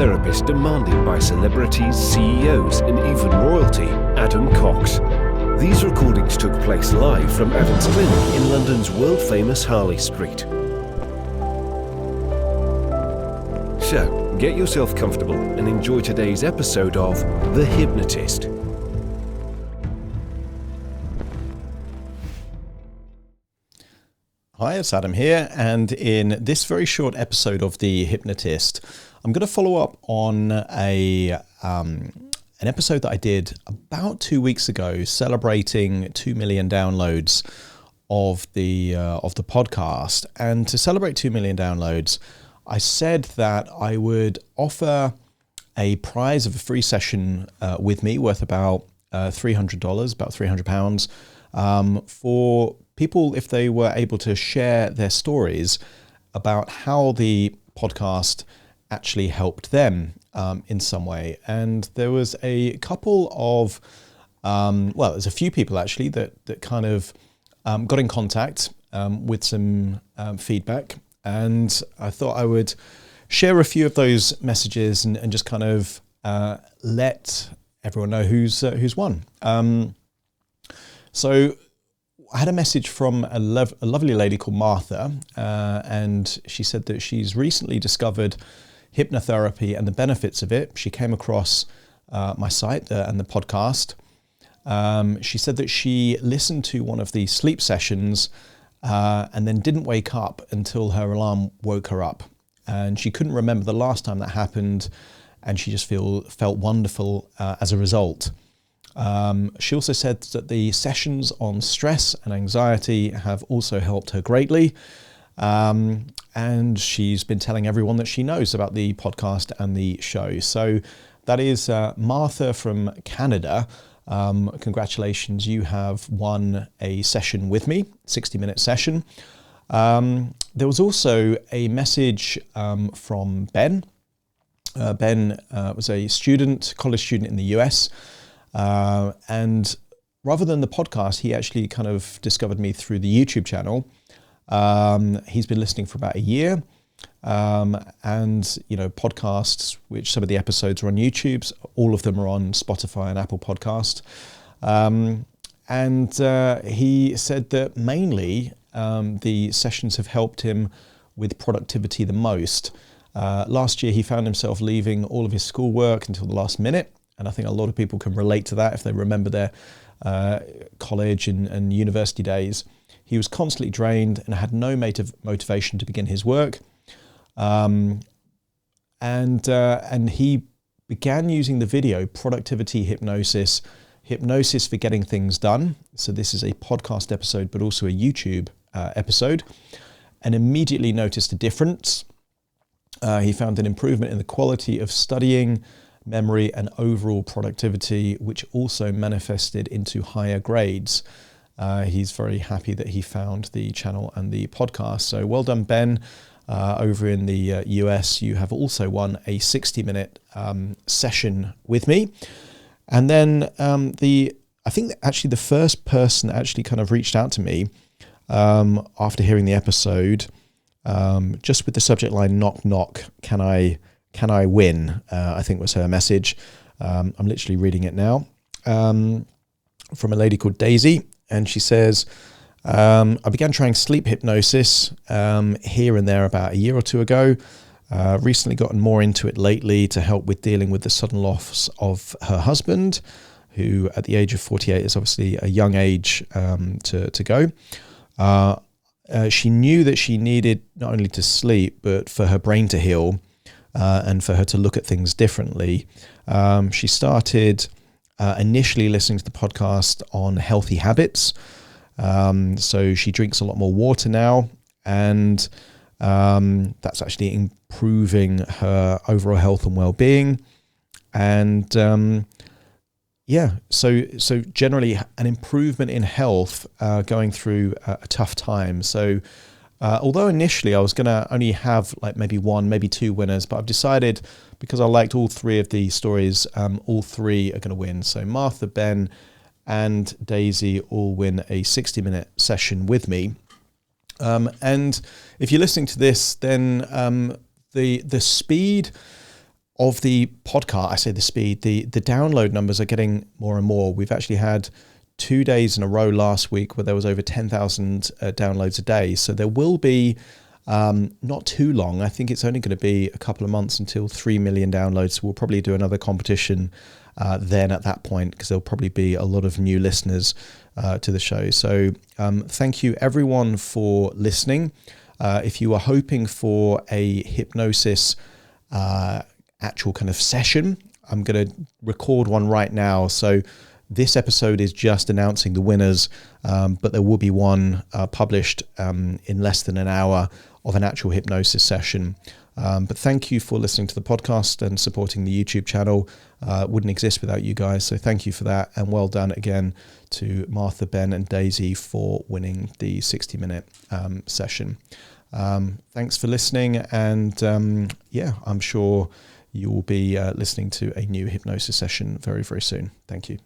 hypnotherapist demanded by celebrities, CEOs, and even royalty, Adam Cox. These recordings took place live from Adam's clinic in London's world-famous Harley Street. So, get yourself comfortable and enjoy today's episode of The Hypnotist. Hi, it's Adam here, and in this very short episode of The Hypnotist, I'm going to follow up on an episode that I did about 2 weeks ago, celebrating 2 million downloads of the podcast. And to celebrate 2 million downloads, I said that I would offer a prize of a free session with me worth about $300, about £300, for people if they were able to share their stories about how the podcast actually helped them in some way. And there was a couple of, there's a few people actually that kind of got in contact with some feedback. And I thought I would share a few of those messages and just kind of let everyone know who's won. So I had a message from a lovely lady called Martha, and she said that she's recently discovered hypnotherapy and the benefits of it. She came across my site and the podcast. She said that she listened to one of the sleep sessions and then didn't wake up until her alarm woke her up. And she couldn't remember the last time that happened, and she just felt wonderful as a result. She also said that the sessions on stress and anxiety have also helped her greatly. And she's been telling everyone that she knows about the podcast and the show. So that is Martha from Canada. Congratulations, you have won a session with me, 60-minute session. There was also a message from Ben. Ben was a college student in the US. And rather than the podcast, he actually kind of discovered me through the YouTube channel. He's been listening for about a year. And, podcasts, which some of the episodes are on YouTube, all of them are on Spotify and Apple Podcast. And he said that mainly the sessions have helped him with productivity the most. Last year, he found himself leaving all of his schoolwork until the last minute. And I think a lot of people can relate to that if they remember their college and university days. He was constantly drained and had no motivation to begin his work. And he began using the video productivity hypnosis for getting things done. So this is a podcast episode, but also a YouTube episode, and immediately noticed a difference. He found an improvement in the quality of studying, memory, and overall productivity, which also manifested into higher grades. He's very happy that he found the channel and the podcast. So well done, Ben. Over in the US, you have also won a 60-minute session with me. And then I think actually the first person that actually kind of reached out to me after hearing the episode, just with the subject line, knock, knock, can I win? I think was her message. I'm literally reading it now. From a lady called Daisy. And she says, I began trying sleep hypnosis here and there about a year or two ago. Recently gotten more into it lately to help with dealing with the sudden loss of her husband, who at the age of 48 is obviously a young age to go. She knew that she needed not only to sleep, but for her brain to heal and for her to look at things differently. She started initially listening to the podcast on healthy habits. So she drinks a lot more water now, and that's actually improving her overall health and well-being. And so generally an improvement in health going through a tough time. So although initially I was going to only have like maybe one, maybe two winners, but I've decided, because I liked all three of the stories, all three are going to win. So Martha, Ben, and Daisy all win a 60-minute session with me. And if you're listening to this, then the speed of the podcast, I say the speed, the download numbers are getting more and more. We've actually had 2 days in a row last week where there was over 10,000 downloads a day. So there will be, not too long, I think it's only going to be a couple of months until 3 million downloads. We'll probably do another competition then at that point, because there'll probably be a lot of new listeners to the show. So thank you everyone for listening. If you are hoping for a hypnosis actual kind of session, I'm going to record one right now. So this episode is just announcing the winners, but there will be one published in less than an hour of an actual hypnosis session. But thank you for listening to the podcast and supporting the YouTube channel. Wouldn't exist without you guys. So thank you for that. And well done again to Martha, Ben and Daisy for winning the 60-minute session. Thanks for listening. And I'm sure you will be listening to a new hypnosis session very, very soon. Thank you.